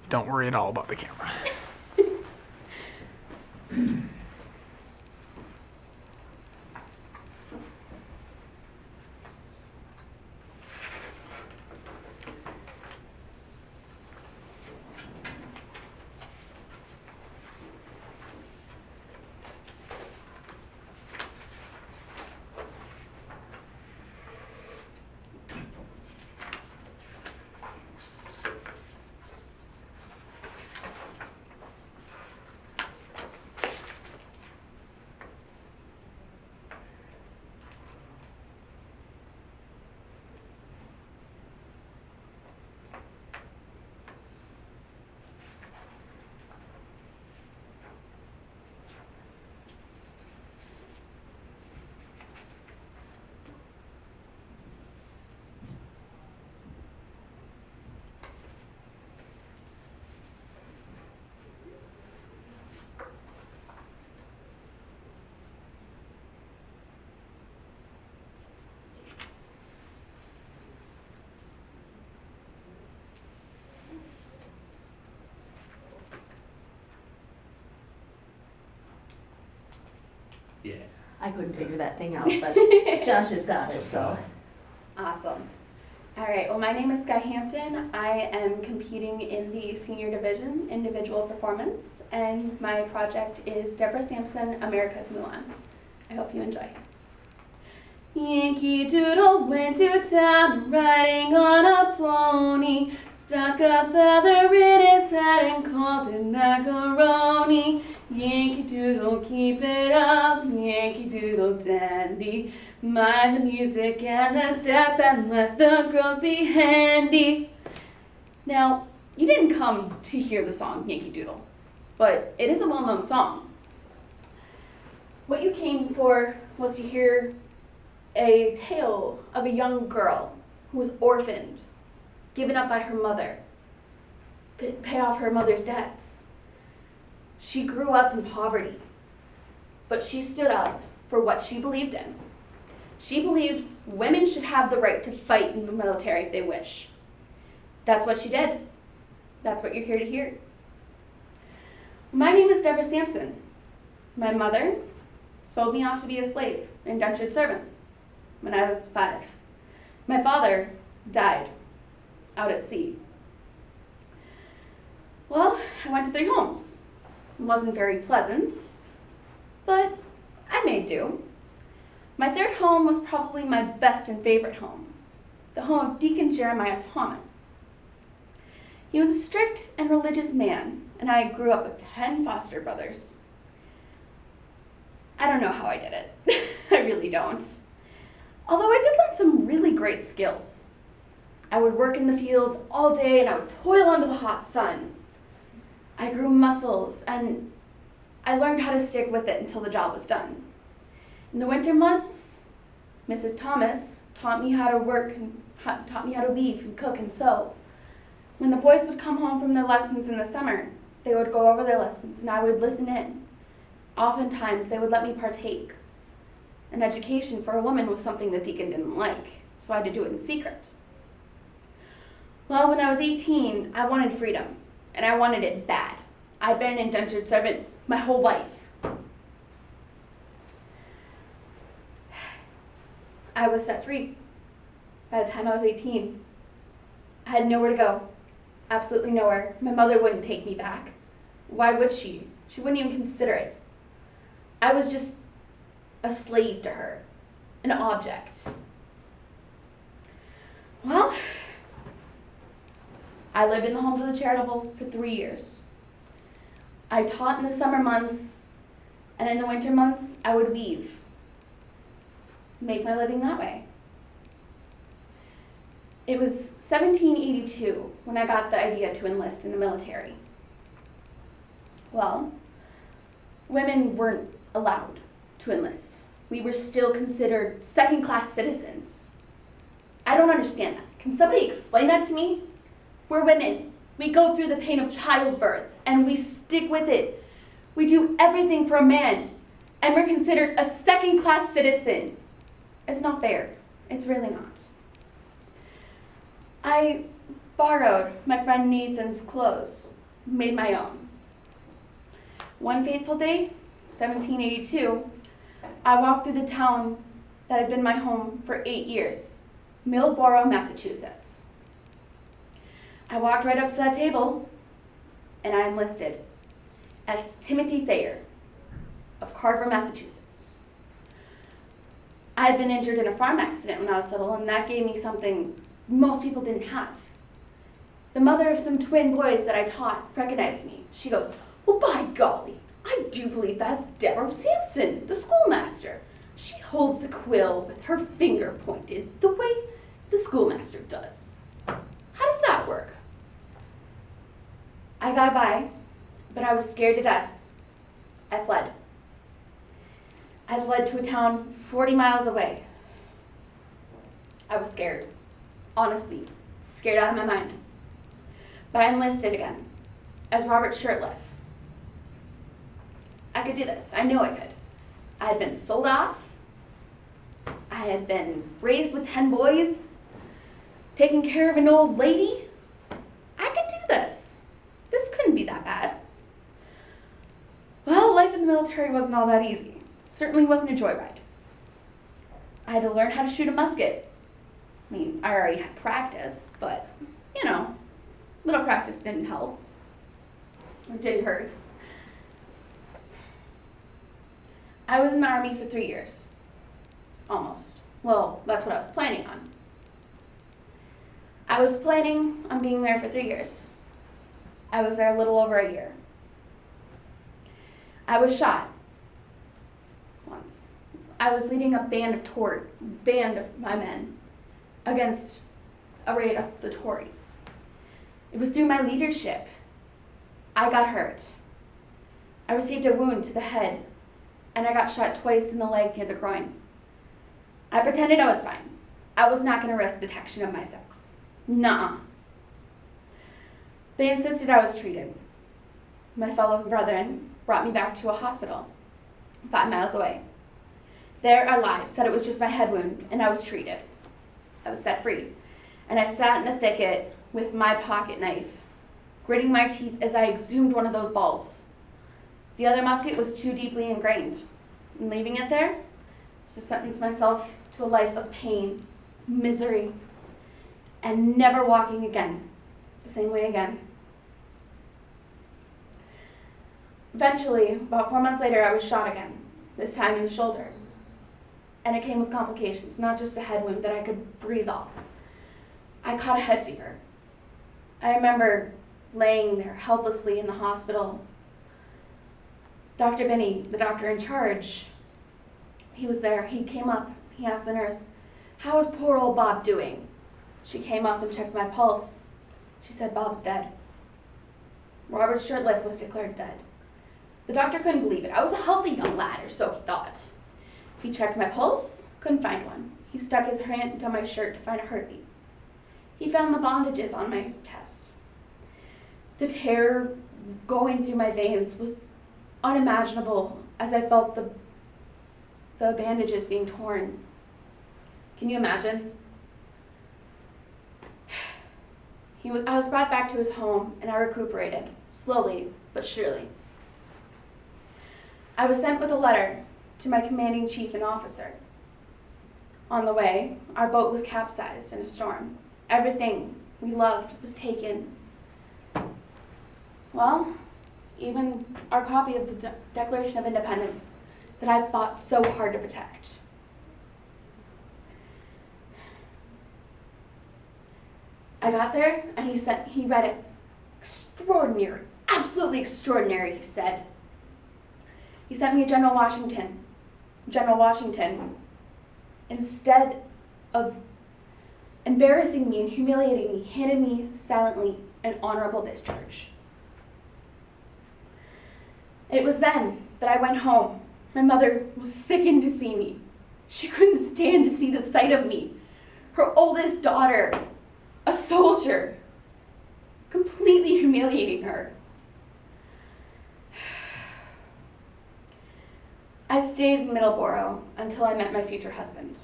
Don't worry at all about the camera. Yeah. I couldn't figure that thing out, but Josh has got it, so. Awesome. All right, well, my name is Skye Hampton. I am competing in the senior division, individual performance, and my project is Deborah Sampson, America's Mulan. I hope you enjoy. Yankee Doodle went to town riding on a pony, stuck a feather in his head and called it macaroni. Yankee Doodle, keep it up, Yankee Doodle dandy. Mind the music and the step and let the girls be handy. Now, you didn't come to hear the song Yankee Doodle, but it is a well-known song. What you came for was to hear a tale of a young girl who was orphaned, given up by her mother, pay off her mother's debts. She grew up in poverty, but she stood up for what she believed in. She believed women should have the right to fight in the military if they wish. That's what she did. That's what you're here to hear. My name is Deborah Sampson. My mother sold me off to be a slave, an indentured servant, when I was 5. My father died out at sea. Well, I went to 3 homes. It wasn't very pleasant, but I made do. My 3rd home was probably my best and favorite home, the home of Deacon Jeremiah Thomas. He was a strict and religious man, and I grew up with 10 foster brothers. I don't know how I did it. I really don't. Although I did learn some really great skills. I would work in the fields all day and I would toil under the hot sun. I grew muscles and I learned how to stick with it until the job was done. In the winter months, Mrs. Thomas taught me how to work and taught me how to weave and cook and sew. When the boys would come home from their lessons in the summer, they would go over their lessons and I would listen in. Oftentimes, they would let me partake. An education for a woman was something the deacon didn't like, so I had to do it in secret. Well, when I was 18, I wanted freedom, and I wanted it bad. I'd been an indentured servant my whole life. I was set free by the time I was 18. I had nowhere to go, absolutely nowhere. My mother wouldn't take me back. Why would she? She wouldn't even consider it. I was just a slave to her, an object. Well, I lived in the homes of the charitable for 3 years. I taught in the summer months, and in the winter months, I would weave. Make my living that way. It was 1782 when I got the idea to enlist in the military. Well, women weren't allowed to enlist. We were still considered second-class citizens. I don't understand that. Can somebody explain that to me? We're women. We go through the pain of childbirth, and we stick with it. We do everything for a man, and we're considered a second-class citizen. It's not fair. It's really not. I borrowed my friend Nathan's clothes, made my own. One fateful day, 1782, I walked through the town that had been my home for 8 years, Middleborough, Massachusetts. I walked right up to that table, and I enlisted as Timothy Thayer of Carver, Massachusetts. I had been injured in a farm accident when I was little, and that gave me something most people didn't have. The mother of some twin boys that I taught recognized me. She goes, "Well, by golly, I do believe that's Deborah Sampson, the schoolmaster. She holds the quill with her finger pointed the way the schoolmaster does. How does that work?" I got by, but I was scared to death. I fled. I fled to a town 40 miles away. I was scared. Honestly, scared out of my mind. But I enlisted again as Robert Shirtliff. I could do this. I knew I could. I had been sold off. I had been raised with 10 boys, taking care of an old lady. I could do this. This couldn't be that bad. Well, life in the military wasn't all that easy. It certainly wasn't a joyride. I had to learn how to shoot a musket. I mean, I already had practice, but, little practice didn't help. It didn't hurt. I was in the Army for 3 years. Almost. Well, that's what I was planning on. I was planning on being there for 3 years. I was there a little over a year. I was shot once. I was leading a band of my men against a raid of the Tories. It was through my leadership. I got hurt. I received a wound to the head, and I got shot twice in the leg near the groin. I pretended I was fine. I was not going to risk detection of my sex. Nuh-uh. They insisted I was treated. My fellow brethren brought me back to a hospital 5 miles away. There I lied, said it was just my head wound, and I was treated. I was set free, and I sat in a thicket with my pocket knife, gritting my teeth as I exhumed one of those balls. The other musket was too deeply ingrained, and leaving it there, to sentence myself to a life of pain, misery, and never walking again, the same way again. Eventually, about 4 months later, I was shot again, this time in the shoulder. And it came with complications, not just a head wound that I could breeze off. I caught a head fever. I remember laying there helplessly in the hospital. Dr. Binney, the doctor in charge, he was there. He came up, he asked the nurse, "How is poor old Bob doing?" She came up and checked my pulse. She said, "Bob's dead." Robert Shirtliff was declared dead. The doctor couldn't believe it. I was a healthy young lad, or so he thought. He checked my pulse, couldn't find one. He stuck his hand down my shirt to find a heartbeat. He found the bandages on my chest. The terror going through my veins was unimaginable as I felt the bandages being torn. Can you imagine? I was brought back to his home, and I recuperated, slowly but surely. I was sent with a letter to my commanding chief and officer. On the way, our boat was capsized in a storm. Everything we loved was taken. Well, even our copy of the Declaration of Independence that I fought so hard to protect. I got there, and he read it. Extraordinary, absolutely extraordinary, he said. He sent me to General Washington. General Washington, instead of embarrassing me and humiliating me, handed me silently an honorable discharge. It was then that I went home. My mother was sickened to see me. She couldn't stand to see the sight of me. Her oldest daughter, a soldier, completely humiliating her. I stayed in Middleborough until I met my future husband.